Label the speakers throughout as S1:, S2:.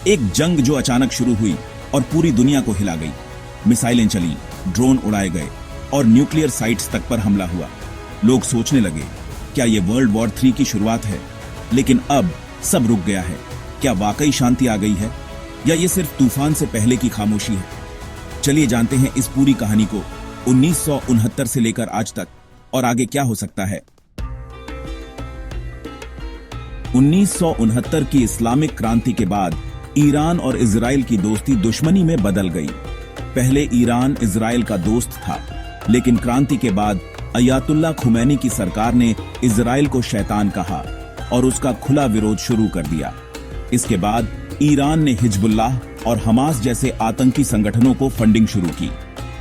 S1: एक जंग जो अचानक शुरू हुई और पूरी दुनिया को हिला गई। मिसाइलें चली, ड्रोन उड़ाए गए और न्यूक्लियर साइट्स तक पर हमला हुआ। लोग सोचने लगे, क्या ये वर्ल्ड वॉर 3 की शुरुआत है? लेकिन अब सब रुक गया है। क्या वाकई शांति आ गई है या ये सिर्फ तूफान से पहले की खामोशी है? चलिए जानते हैं इस पूरी कहानी को 1969 से लेकर आज तक, और आगे क्या हो सकता है। 1969 की इस्लामिक क्रांति के बाद ईरान और इजराइल की दोस्ती दुश्मनी में बदल गई। पहले ईरान इजराइल का दोस्त था, लेकिन क्रांति के बाद अयातुल्ला खुमैनी की सरकार ने इजराइल को शैतान कहा और उसका खुला विरोध शुरू कर दिया। इसके बाद ईरान ने हिजबुल्लाह और हमास जैसे आतंकी संगठनों को फंडिंग शुरू की,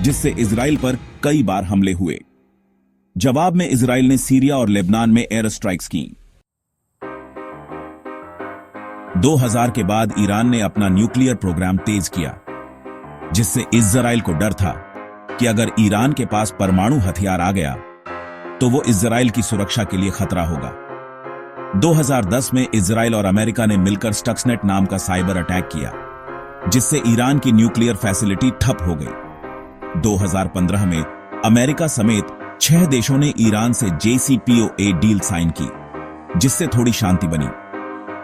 S1: जिससे इजराइल पर कई बार हमले हुए। जवाब में इजराइल ने सीरिया और लेबनान में एयर स्ट्राइक्स की। 2000 के बाद ईरान ने अपना न्यूक्लियर प्रोग्राम तेज किया, जिससे इजराइल को डर था कि अगर ईरान के पास परमाणु हथियार आ गया तो वो इजराइल की सुरक्षा के लिए खतरा होगा। 2010 में इजराइल और अमेरिका ने मिलकर स्टक्सनेट नाम का साइबर अटैक किया, जिससे ईरान की न्यूक्लियर फैसिलिटी ठप हो गई। 2015 में अमेरिका समेत 6 देशों ने ईरान से JCPOA डील साइन की, जिससे थोड़ी शांति बनी।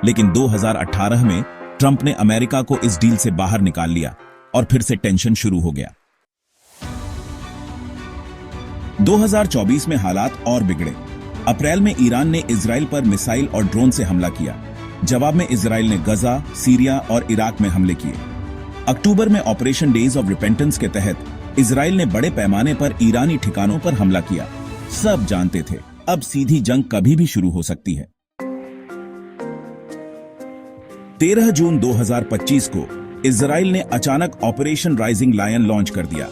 S1: लेकिन 2018 में ट्रंप ने अमेरिका को इस डील से बाहर निकाल लिया और फिर से टेंशन शुरू हो गया। 2024 में हालात और बिगड़े। अप्रैल में ईरान ने इजराइल पर मिसाइल और ड्रोन से हमला किया। जवाब में इजराइल ने गजा, सीरिया और इराक में हमले किए। अक्टूबर में ऑपरेशन डेज ऑफ रिपेंटेंस के तहत इजराइल ने बड़े पैमाने पर ईरानी ठिकानों पर हमला किया। सब जानते थे अब सीधी जंग कभी भी शुरू हो सकती है। 13 जून 2025 को इजराइल ने अचानक ऑपरेशन राइजिंग लायन लॉन्च कर दिया।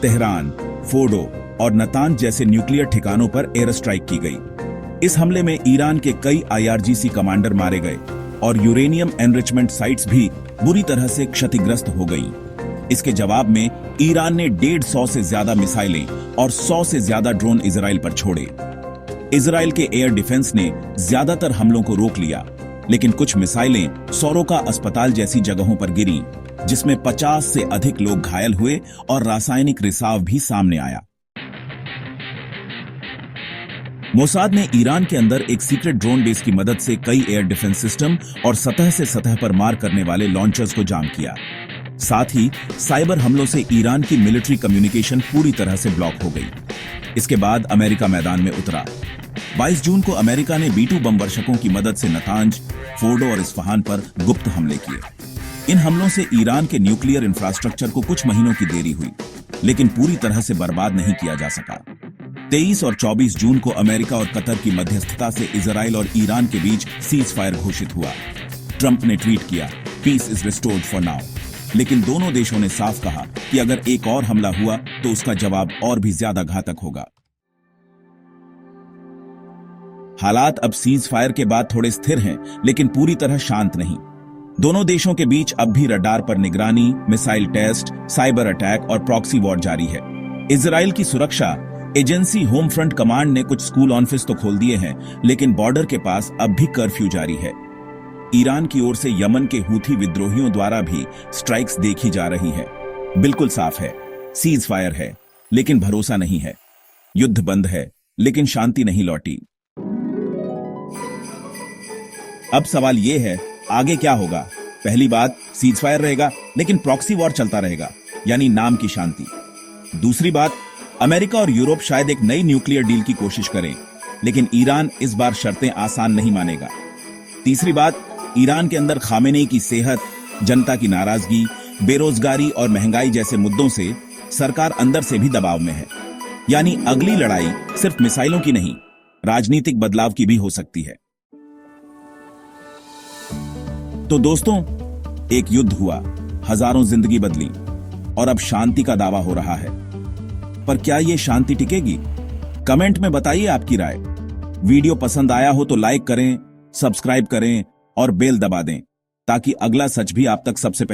S1: तेहरान, फोर्डो और नतांज जैसे न्यूक्लियर ठिकानों पर एयर स्ट्राइक की गई। इस हमले में ईरान के कई IRGC कमांडर मारे गए और यूरेनियम एनरिचमेंट साइट्स भी बुरी तरह से क्षतिग्रस्त हो गईं। इसके जवाब में ईरान ने 150 से ज्यादा मिसाइलें और 100 से ज्यादा ड्रोन इजराइल पर छोड़े। इजराइल के एयर डिफेंस ने ज्यादातर हमलों को रोक लिया, लेकिन कुछ मिसाइलें सोरोका अस्पताल जैसी जगहों पर गिरी, जिसमें 50 से अधिक लोग घायल हुए और रासायनिक रिसाव भी सामने आया। मोसाद ने ईरान के अंदर एक सीक्रेट ड्रोन बेस की मदद से कई एयर डिफेंस सिस्टम और सतह से सतह पर मार करने वाले लॉन्चर्स को जाम किया। साथ ही साइबर हमलों से ईरान की मिलिट्री कम्युनिकेशन पूरी तरह से ब्लॉक हो गई। इसके बाद अमेरिका मैदान में उतरा। 22 जून को अमेरिका ने B-2 बम वर्षकों की मदद से नतांज, फोर्डो और इस्फहान पर गुप्त हमले किए। इन हमलों से ईरान के न्यूक्लियर इंफ्रास्ट्रक्चर को कुछ महीनों की देरी हुई, लेकिन पूरी तरह से बर्बाद नहीं किया जा सका। 23 और 24 जून को अमेरिका और कतर की मध्यस्थता से इजराइल और ईरान के बीच सीज फायर घोषित हुआ। ट्रंप ने ट्वीट किया, peace is restored for now. लेकिन दोनों देशों ने साफ कहा कि अगर एक और हमला हुआ तो उसका जवाब और भी ज्यादा घातक होगा। हालात अब सीज फायर के बाद थोड़े स्थिर हैं, लेकिन पूरी तरह शांत नहीं। दोनों देशों के बीच अब भी रडार पर निगरानी, मिसाइल टेस्ट, साइबर अटैक और प्रॉक्सी वॉर जारी है। इजराइल की सुरक्षा एजेंसी होम फ्रंट कमांड ने कुछ स्कूल ऑफिस तो खोल दिए हैं, लेकिन बॉर्डर के पास अब भी कर्फ्यू जारी है। ईरान की ओर से यमन के हूथी विद्रोहियों द्वारा भी स्ट्राइक्स देखी जा रही है। बिल्कुल साफ है, सीज फायर है लेकिन भरोसा नहीं है। युद्ध बंद है लेकिन शांति नहीं लौटी। अब सवाल यह है, आगे क्या होगा? पहली बात, सीज फायर रहेगा लेकिन प्रॉक्सी वॉर चलता रहेगा, यानी नाम की शांति। दूसरी बात, अमेरिका और यूरोप शायद एक नई न्यूक्लियर डील की कोशिश करें, लेकिन ईरान इस बार शर्तें आसान नहीं मानेगा। तीसरी बात, ईरान के अंदर खामेनेई की सेहत, जनता की नाराजगी, बेरोजगारी और महंगाई जैसे मुद्दों से सरकार अंदर से भी दबाव में है। यानी अगली लड़ाई सिर्फ मिसाइलों की नहीं, राजनीतिक बदलाव की भी हो सकती है। तो दोस्तों, एक युद्ध हुआ, हजारों जिंदगी बदली और अब शांति का दावा हो रहा है। पर क्या यह शांति टिकेगी? कमेंट में बताइए आपकी राय। वीडियो पसंद आया हो तो लाइक करें, सब्सक्राइब करें और बेल दबा दें, ताकि अगला सच भी आप तक सबसे पहले